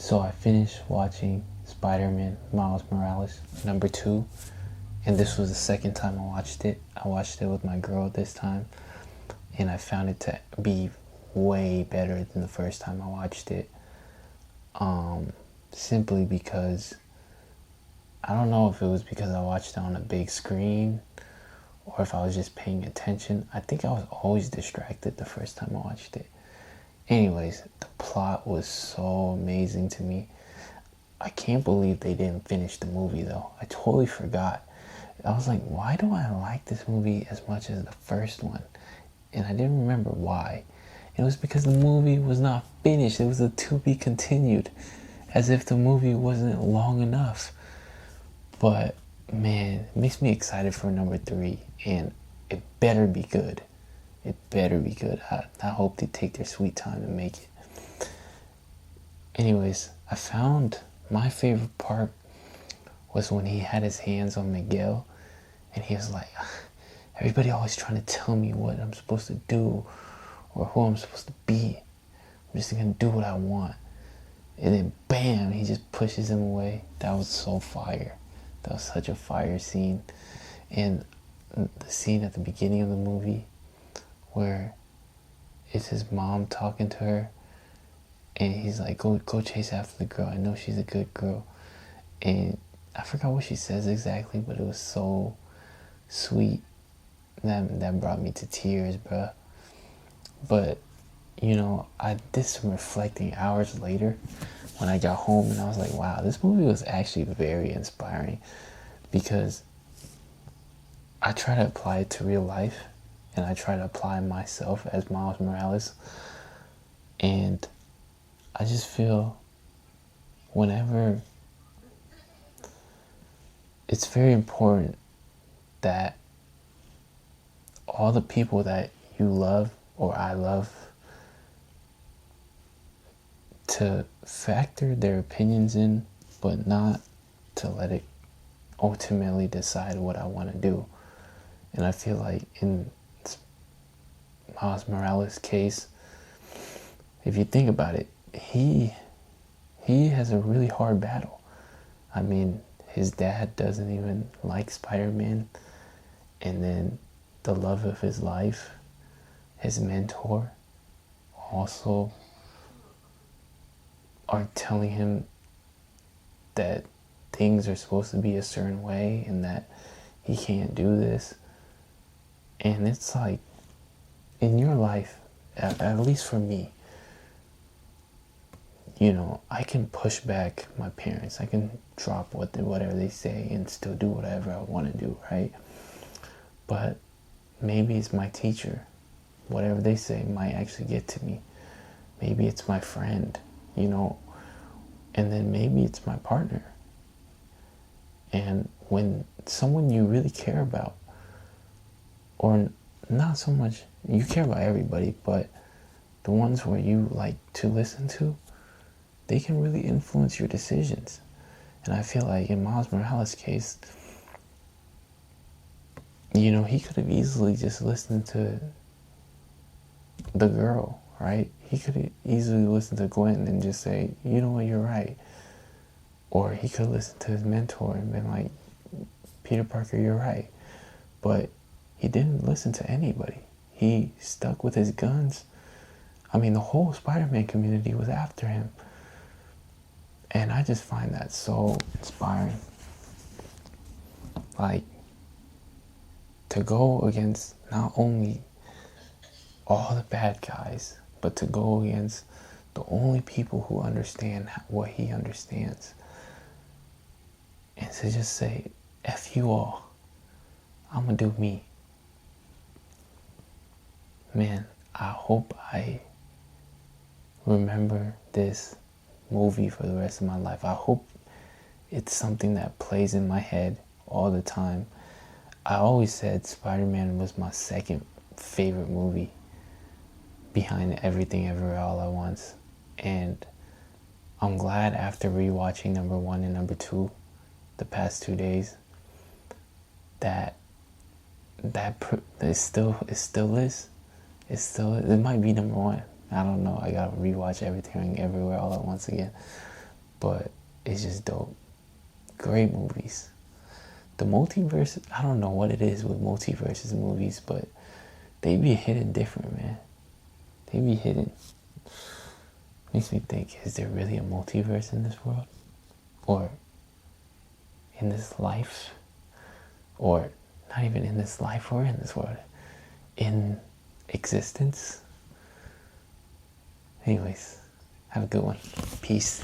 So I finished watching Spider-Man Miles Morales number 2, and this was the second time I watched it. I watched it with my girl this time, and I found it to be way better than the first time I watched it. Simply because I don't know if it was because I watched it on a big screen or if I was just paying attention. I think I was always distracted the first time I watched it. Anyways, the plot was so amazing to me. I can't believe they didn't finish the movie though. I totally forgot. I was like, why do I like this movie as much as the first one? And I didn't remember why. It was because the movie was not finished. It was a to be continued, as if the movie wasn't long enough. But man, it makes me excited for number 3, and it better be good. It better be good. I hope they take their sweet time to make it. Anyways, I found my favorite part was when he had his hands on Miguel, and he was like, everybody always trying to tell me what I'm supposed to do or who I'm supposed to be. I'm just gonna do what I want. And then bam, he just pushes him away. That was so fire. That was such a fire scene. And the scene at the beginning of the movie where it's his mom talking to her, and he's like, go chase after the girl. I know she's a good girl. And I forgot what she says exactly, but it was so sweet. That brought me to tears, bruh. But, you know, I did some reflecting hours later when I got home, and I was like, wow, this movie was actually very inspiring, because I try to apply it to real life, and I try to apply myself as Miles Morales. And I just feel whenever it's very important that all the people that you love or I love, to factor their opinions in, but not to let it ultimately decide what I want to do. And I feel like in Miles Morales' case, if you think about it, he has a really hard battle. I mean, his dad doesn't even like Spider-Man, and then the love of his life, his mentor, also are telling him that things are supposed to be a certain way and that he can't do this. And it's like, in your life, at least for me, you know, I can push back my parents. I can drop whatever they say and still do whatever I want to do, right? But maybe it's my teacher. Whatever they say might actually get to me. Maybe it's my friend, you know, and then maybe it's my partner. And when someone you really care about, or not so much, you care about everybody, but the ones where you like to listen to, they can really influence your decisions. And I feel like in Miles Morales' case, you know, he could have easily just listened to the girl, right? He could easily listen to Gwen and just say, you know what, you're right. Or he could listen to his mentor and been like, Peter Parker, you're right. But he didn't listen to anybody. He stuck with his guns. I mean, the whole Spider-Man community was after him. And I just find that so inspiring. Like, to go against not only all the bad guys, but to go against the only people who understand what he understands. And to just say, F you all, I'm gonna do me. Man, I hope I remember this movie for the rest of my life. I hope it's something that plays in my head all the time. I always said Spider-Man was my second favorite movie behind Everything Everywhere All at Once. And I'm glad after rewatching number 1 and number 2 the past 2 days that it still is. It might be number 1. I don't know. I gotta rewatch Everything Everywhere All at Once again. but it's just dope. Great movies. The multiverse, I don't know what it is with multiverses movies, but they be hitting different, man. They be hitting. Makes me think, is there really a multiverse in this world? Or in this life? Or not even in this life or in this world? In existence? Anyways, have a good one. Peace.